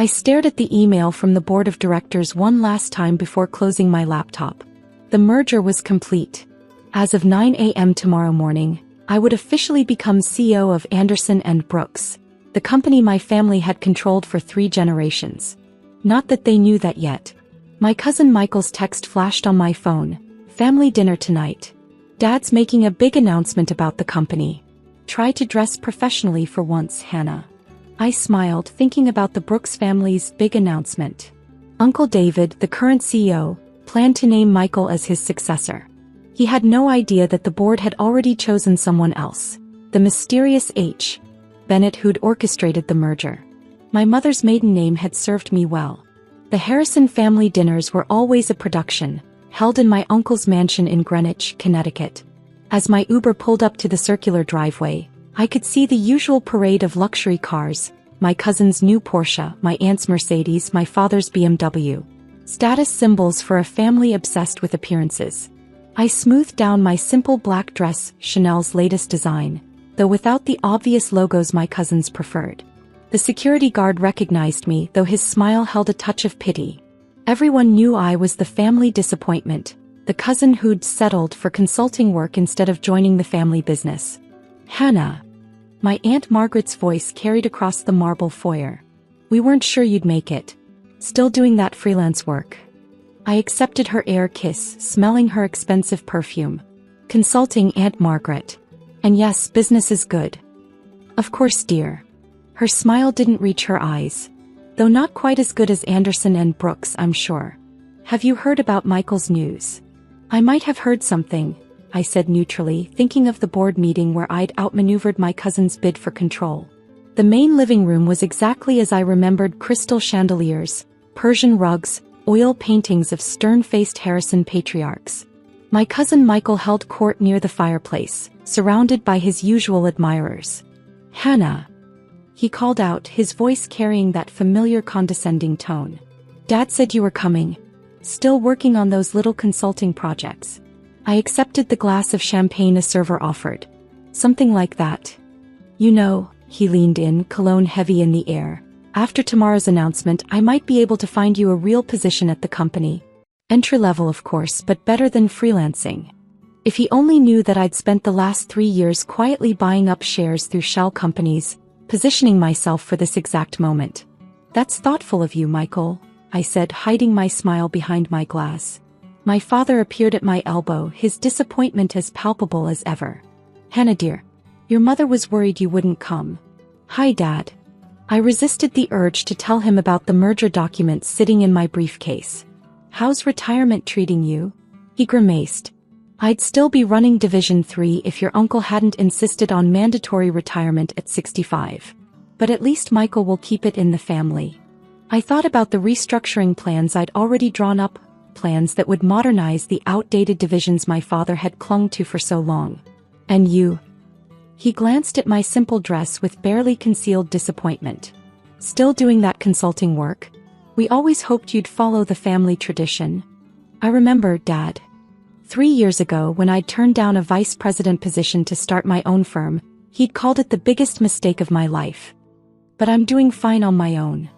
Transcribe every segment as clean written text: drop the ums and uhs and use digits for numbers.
I stared at the email from the board of directors one last time before closing my laptop. The merger was complete. As of 9 a.m. tomorrow morning, I would officially become CEO of Anderson & Brooks, the company my family had controlled for 3 generations. Not that they knew that yet. My cousin Michael's text flashed on my phone. Family dinner tonight. Dad's making a big announcement about the company. Try to dress professionally for once, Hannah. I smiled, thinking about the Brooks family's big announcement. Uncle David, the current CEO, planned to name Michael as his successor. He had no idea that the board had already chosen someone else, the mysterious H. Bennett who'd orchestrated the merger. My mother's maiden name had served me well. The Harrison family dinners were always a production, held in my uncle's mansion in Greenwich, Connecticut. As my Uber pulled up to the circular driveway, I could see the usual parade of luxury cars, my cousin's new Porsche, my aunt's Mercedes, my father's BMW. Status symbols for a family obsessed with appearances. I smoothed down my simple black dress, Chanel's latest design, though without the obvious logos my cousins preferred. The security guard recognized me, though his smile held a touch of pity. Everyone knew I was the family disappointment, the cousin who'd settled for consulting work instead of joining the family business. Hannah. My Aunt Margaret's voice carried across the marble foyer. We weren't sure you'd make it. Still doing that freelance work. I accepted her air kiss, smelling her expensive perfume. Consulting, Aunt Margaret. And yes, business is good. Of course, dear. Her smile didn't reach her eyes. Though not quite as good as Anderson & Brooks, I'm sure. Have you heard about Michael's news? I might have heard something, I said neutrally, thinking of the board meeting where I'd outmaneuvered my cousin's bid for control. The main living room was exactly as I remembered: crystal chandeliers, Persian rugs, oil paintings of stern-faced Harrison patriarchs. My cousin Michael held court near the fireplace, surrounded by his usual admirers. Hannah. He called out, his voice carrying that familiar condescending tone. Dad said you were coming. Still working on those little consulting projects. I accepted the glass of champagne a server offered. Something like that. You know, he leaned in, cologne heavy in the air. After tomorrow's announcement, I might be able to find you a real position at the company. Entry-level, of course, but better than freelancing. If he only knew that I'd spent the last 3 years quietly buying up shares through shell companies, positioning myself for this exact moment. That's thoughtful of you, Michael, I said, hiding my smile behind my glass. My father appeared at my elbow, his disappointment as palpable as ever. Hannah dear, your mother was worried you wouldn't come. Hi, Dad. I resisted the urge to tell him about the merger documents sitting in my briefcase. How's retirement treating you? He grimaced. I'd still be running Division 3 if your uncle hadn't insisted on mandatory retirement at 65. But at least Michael will keep it in the family. I thought about the restructuring plans I'd already drawn up, plans that would modernize the outdated divisions my father had clung to for so long. And you? He glanced at my simple dress with barely concealed disappointment. Still doing that consulting work? We always hoped you'd follow the family tradition. I remember, Dad. 3 years ago, when I'd turned down a vice president position to start my own firm, he'd called it the biggest mistake of my life. But I'm doing fine on my own.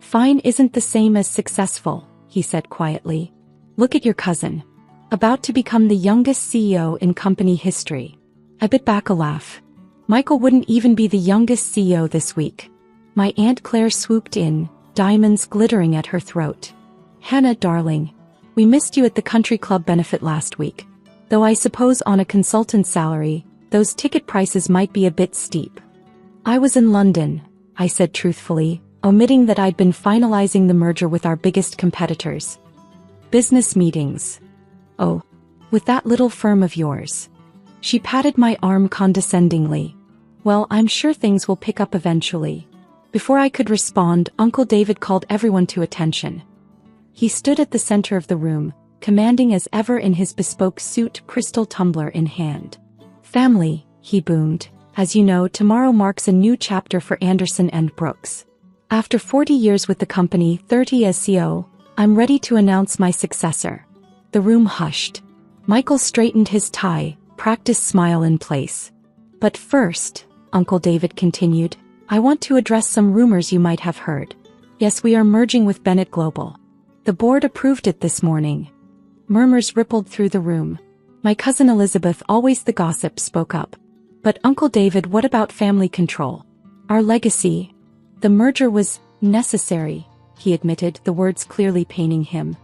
Fine isn't the same as successful, he said quietly. Look at your cousin. About to become the youngest CEO in company history. I bit back a laugh. Michael wouldn't even be the youngest CEO this week. My Aunt Claire swooped in, diamonds glittering at her throat. Hannah, darling. We missed you at the country club benefit last week. Though I suppose on a consultant's salary, those ticket prices might be a bit steep. I was in London, I said truthfully, omitting that I'd been finalizing the merger with our biggest competitors. Business meetings. Oh, with that little firm of yours. She patted my arm condescendingly. Well, I'm sure things will pick up eventually. Before I could respond, Uncle David called everyone to attention. He stood at the center of the room, commanding as ever in his bespoke suit, crystal tumbler in hand. Family, he boomed. As you know, tomorrow marks a new chapter for Anderson & Brooks. After 40 years with the company, 30 as CEO, I'm ready to announce my successor. The room hushed. Michael straightened his tie, practiced smile in place. But first, Uncle David continued, I want to address some rumors you might have heard. Yes, we are merging with Bennett Global. The board approved it this morning. Murmurs rippled through the room. My cousin Elizabeth, always the gossip, spoke up. But Uncle David, what about family control? Our legacy? The merger was necessary, he admitted, the words clearly paining him.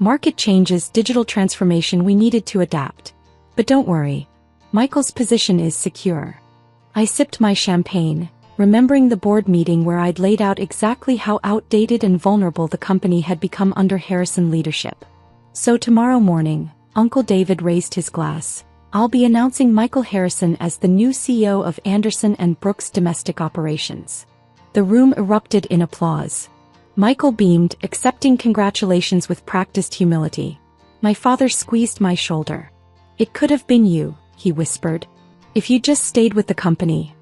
Market changes, digital transformation, we needed to adapt. But don't worry. Michael's position is secure. I sipped my champagne, remembering the board meeting where I'd laid out exactly how outdated and vulnerable the company had become under Harrison leadership. So tomorrow morning, Uncle David raised his glass. I'll be announcing Michael Harrison as the new CEO of Anderson & Brooks Domestic Operations. The room erupted in applause. Michael beamed, accepting congratulations with practiced humility. My father squeezed my shoulder. It could have been you, he whispered. If you just stayed with the company.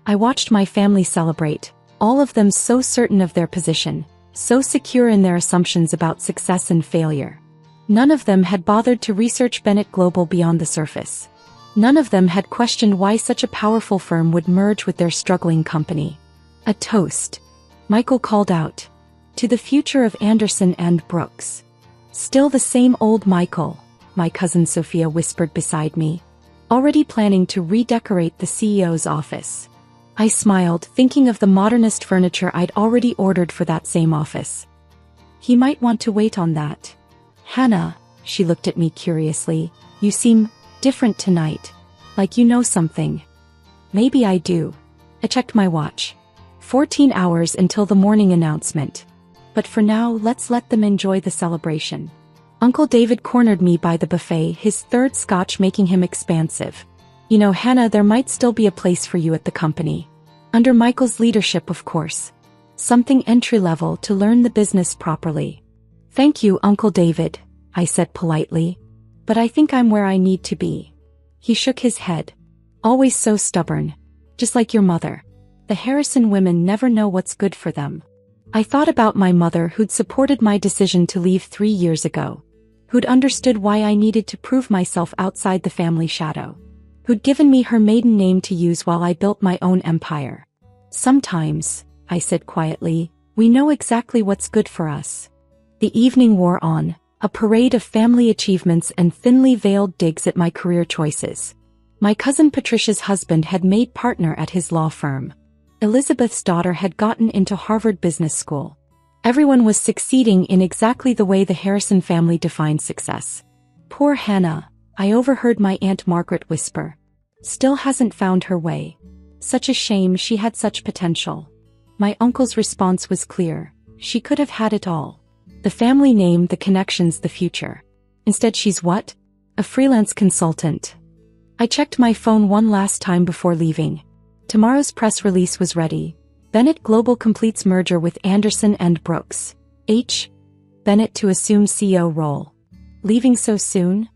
I watched my family celebrate, all of them so certain of their position, so secure in their assumptions about success and failure. None of them had bothered to research Bennett Global beyond the surface. None of them had questioned why such a powerful firm would merge with their struggling company. A toast. Michael called out. To the future of Anderson & Brooks. Still the same old Michael, my cousin Sophia whispered beside me. Already planning to redecorate the CEO's office. I smiled, thinking of the modernist furniture I'd already ordered for that same office. He might want to wait on that. Hannah, she looked at me curiously, you seem different tonight. Like you know something. Maybe I do. I checked my watch. 14 hours until the morning announcement. But for now, let's let them enjoy the celebration. Uncle David cornered me by the buffet, his third scotch making him expansive. You know, Hannah, there might still be a place for you at the company. Under Michael's leadership, of course. Something entry-level to learn the business properly. Thank you, Uncle David, I said politely. But I think I'm where I need to be. He shook his head. Always so stubborn. Just like your mother. The Harrison women never know what's good for them. I thought about my mother, who'd supported my decision to leave 3 years ago. Who'd understood why I needed to prove myself outside the family shadow. Who'd given me her maiden name to use while I built my own empire. Sometimes, I said quietly, we know exactly what's good for us. The evening wore on, a parade of family achievements and thinly veiled digs at my career choices. My cousin Patricia's husband had made partner at his law firm. Elizabeth's daughter had gotten into Harvard Business School. Everyone was succeeding in exactly the way the Harrison family defined success. Poor Hannah, I overheard my Aunt Margaret whisper. Still hasn't found her way. Such a shame, she had such potential. My uncle's response was clear. She could have had it all. The family name, the connections, the future. Instead she's what? A freelance consultant. I checked my phone one last time before leaving. Tomorrow's press release was ready. Bennett Global completes merger with Anderson & Brooks. Bennett to assume CEO role. Leaving so soon?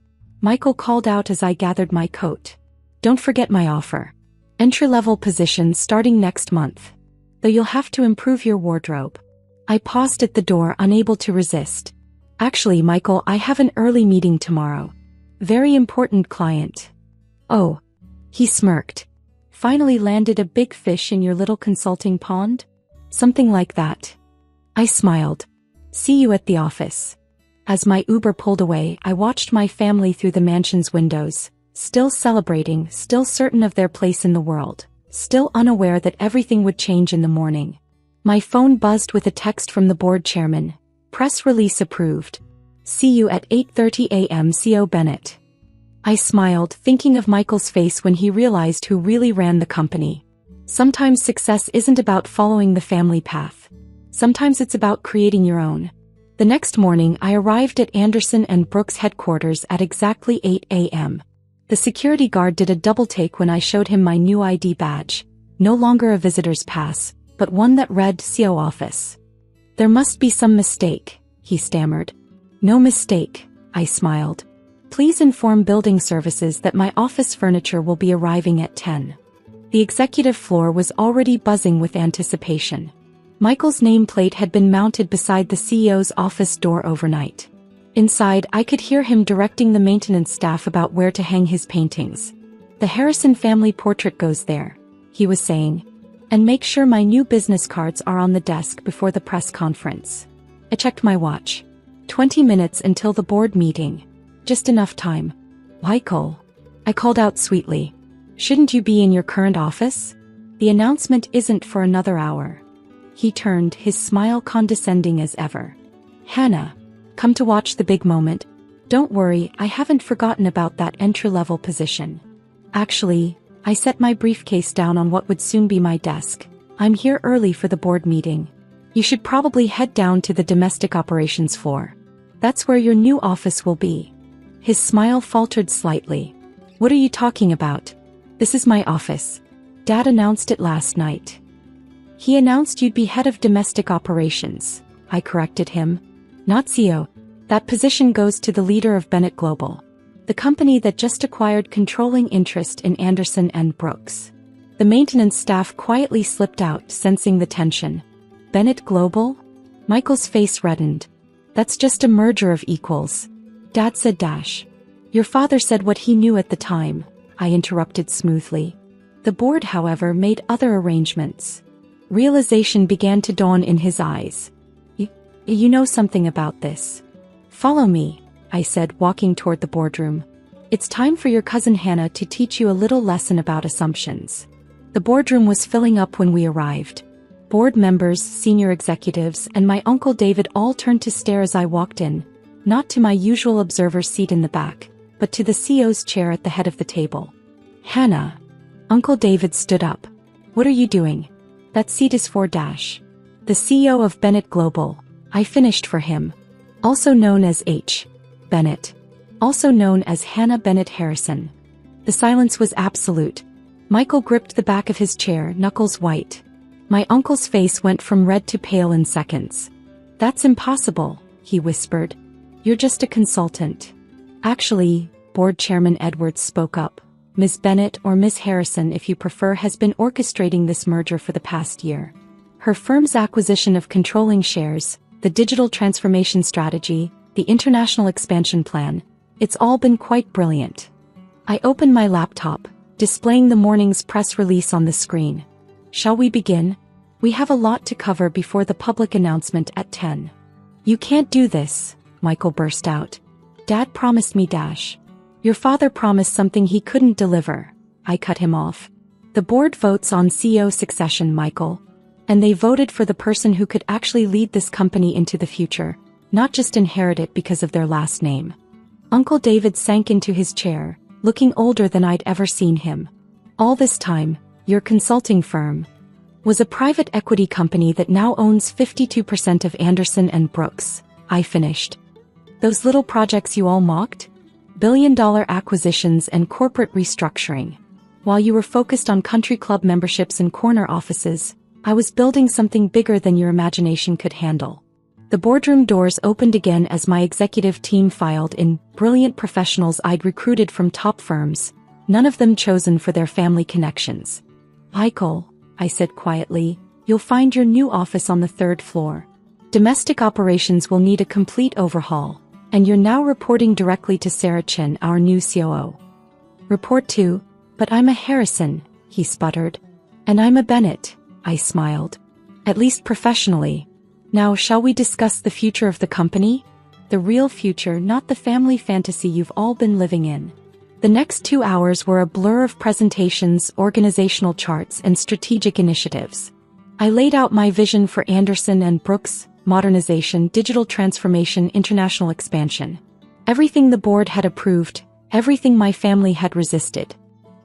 Michael called out as I gathered my coat. Don't forget my offer. Entry-level position starting next month. Though you'll have to improve your wardrobe. I paused at the door, unable to resist. Actually, Michael, I have an early meeting tomorrow. Very important client. Oh. He smirked. Finally landed a big fish in your little consulting pond? Something like that. I smiled. See you at the office. As my Uber pulled away, I watched my family through the mansion's windows, still celebrating, still certain of their place in the world, still unaware that everything would change in the morning. My phone buzzed with a text from the board chairman. Press release approved. See you at 8:30 a.m. CO Bennett. I smiled, thinking of Michael's face when he realized who really ran the company. Sometimes success isn't about following the family path. Sometimes it's about creating your own. The next morning I arrived at Anderson & Brooks headquarters at exactly 8 a.m. The security guard did a double take when I showed him my new ID badge. No longer a visitor's pass, but one that read CO office. There must be some mistake, he stammered. No mistake, I smiled. Please inform building services that my office furniture will be arriving at 10. The executive floor was already buzzing with anticipation. Michael's nameplate had been mounted beside the CEO's office door overnight. Inside, I could hear him directing the maintenance staff about where to hang his paintings. The Harrison family portrait goes there, he was saying. And make sure my new business cards are on the desk before the press conference. I checked my watch. 20 minutes until the board meeting. Just enough time. Michael, I called out sweetly. Shouldn't you be in your current office? The announcement isn't for another hour. He turned, his smile condescending as ever. Hannah, come to watch the big moment. Don't worry, I haven't forgotten about that entry-level position. Actually, I set my briefcase down on what would soon be my desk. I'm here early for the board meeting. You should probably head down to the domestic operations floor. That's where your new office will be. His smile faltered slightly. What are you talking about? This is my office. Dad announced it last night. He announced you'd be head of domestic operations. I corrected him. Not CEO. That position goes to the leader of Bennett Global, the company that just acquired controlling interest in Anderson and Brooks. The maintenance staff quietly slipped out, sensing the tension. Bennett Global? Michael's face reddened. That's just a merger of equals. Dad said dash. Your father said what he knew at the time, I interrupted smoothly. The board, however, made other arrangements. Realization began to dawn in his eyes. You know something about this. Follow me, I said, walking toward the boardroom. It's time for your cousin Hannah to teach you a little lesson about assumptions. The boardroom was filling up when we arrived. Board members, senior executives, and my Uncle David all turned to stare as I walked in, not to my usual observer seat in the back, but to the CEO's chair at the head of the table. Hannah. Uncle David stood up. What are you doing? That seat is for Dash. The CEO of Bennett Global. I finished for him. Also known as H. Bennett. Also known as Hannah Bennett Harrison. The silence was absolute. Michael gripped the back of his chair, knuckles white. My uncle's face went from red to pale in seconds. That's impossible, he whispered. You're just a consultant. Actually, Board Chairman Edwards spoke up. Ms. Bennett, or Ms. Harrison if you prefer, has been orchestrating this merger for the past year. Her firm's acquisition of controlling shares, the digital transformation strategy, the international expansion plan, it's all been quite brilliant. I opened my laptop, displaying the morning's press release on the screen. Shall we begin? We have a lot to cover before the public announcement at 10. You can't do this, Michael burst out. Dad promised me dash. Your father promised something he couldn't deliver. I cut him off. The board votes on CEO succession, Michael. And they voted for the person who could actually lead this company into the future, not just inherit it because of their last name. Uncle David sank into his chair, looking older than I'd ever seen him. All this time, your consulting firm was a private equity company that now owns 52% of Anderson and Brooks, I finished. Those little projects you all mocked? Billion-dollar acquisitions and corporate restructuring. While you were focused on country club memberships and corner offices, I was building something bigger than your imagination could handle. The boardroom doors opened again as my executive team filed in, brilliant professionals I'd recruited from top firms, none of them chosen for their family connections. Michael, I said quietly, you'll find your new office on the 3rd floor. Domestic operations will need a complete overhaul, and you're now reporting directly to Sarah Chin, our new COO. Report to, but I'm a Harrison, he sputtered. And I'm a Bennett, I smiled. At least professionally. Now shall we discuss the future of the company? The real future, not the family fantasy you've all been living in. The next 2 hours were a blur of presentations, organizational charts, and strategic initiatives. I laid out my vision for Anderson and Brooks, modernization, digital transformation, international expansion. Everything the board had approved, everything my family had resisted.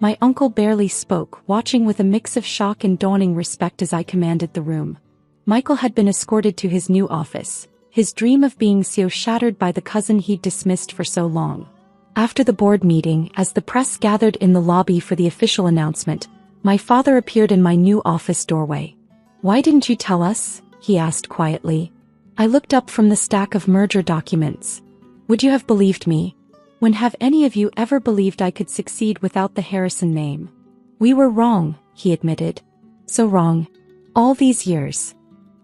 My uncle barely spoke, watching with a mix of shock and dawning respect as I commanded the room. Michael had been escorted to his new office, his dream of being CEO shattered by the cousin he'd dismissed for so long. After the board meeting, as the press gathered in the lobby for the official announcement, my father appeared in my new office doorway. Why didn't you tell us? He asked quietly. I looked up from the stack of merger documents. Would you have believed me? When have any of you ever believed I could succeed without the Harrison name? We were wrong, he admitted. So wrong. All these years.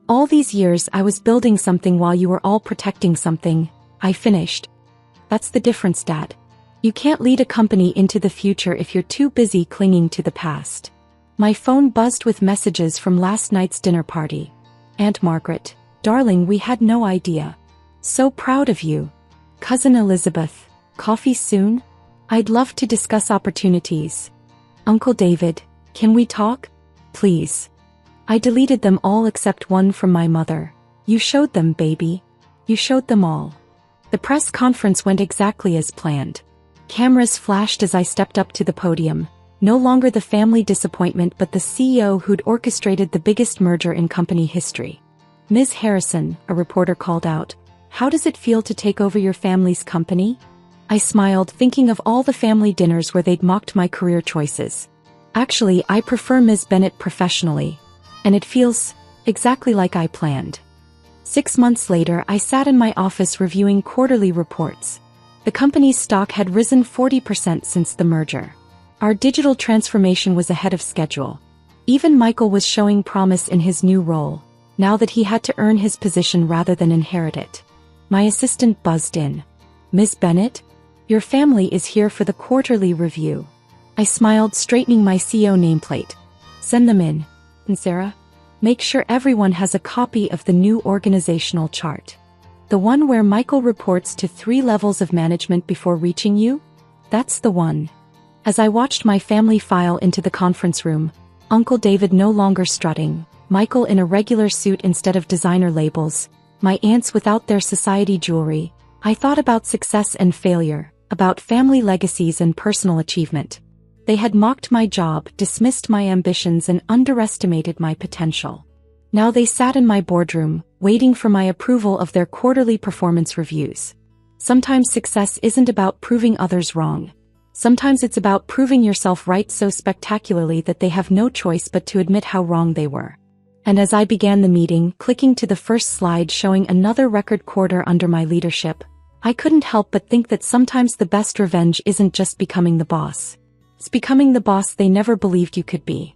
All these years I was building something while you were all protecting something, I finished. That's the difference, Dad. You can't lead a company into the future if you're too busy clinging to the past. My phone buzzed with messages from last night's dinner party. Aunt Margaret, darling, we had no idea. So proud of you. Cousin Elizabeth, coffee soon? I'd love to discuss opportunities. Uncle David, can we talk? Please. I deleted them all except one from my mother. You showed them, baby. You showed them all. The press conference went exactly as planned. Cameras flashed as I stepped up to the podium, no longer the family disappointment but the CEO who'd orchestrated the biggest merger in company history. Ms. Harrison, a reporter called out, how does it feel to take over your family's company? I smiled, thinking of all the family dinners where they'd mocked my career choices. Actually, I prefer Ms. Bennett professionally. And it feels exactly like I planned. 6 months later, I sat in my office reviewing quarterly reports. The company's stock had risen 40% since the merger. Our digital transformation was ahead of schedule. Even Michael was showing promise in his new role, now that he had to earn his position rather than inherit it. My assistant buzzed in. Ms. Bennett, your family is here for the quarterly review. I smiled, straightening my CEO nameplate. Send them in. And Sarah, make sure everyone has a copy of the new organizational chart. The one where Michael reports to 3 levels of management before reaching you? That's the one. As I watched my family file into the conference room, Uncle David no longer strutting, Michael in a regular suit instead of designer labels, my aunts without their society jewelry, I thought about success and failure, about family legacies and personal achievement. They had mocked my job, dismissed my ambitions, and underestimated my potential. Now they sat in my boardroom, waiting for my approval of their quarterly performance reviews. Sometimes success isn't about proving others wrong. Sometimes it's about proving yourself right so spectacularly that they have no choice but to admit how wrong they were. And as I began the meeting, clicking to the first slide showing another record quarter under my leadership, I couldn't help but think that sometimes the best revenge isn't just becoming the boss. It's becoming the boss they never believed you could be.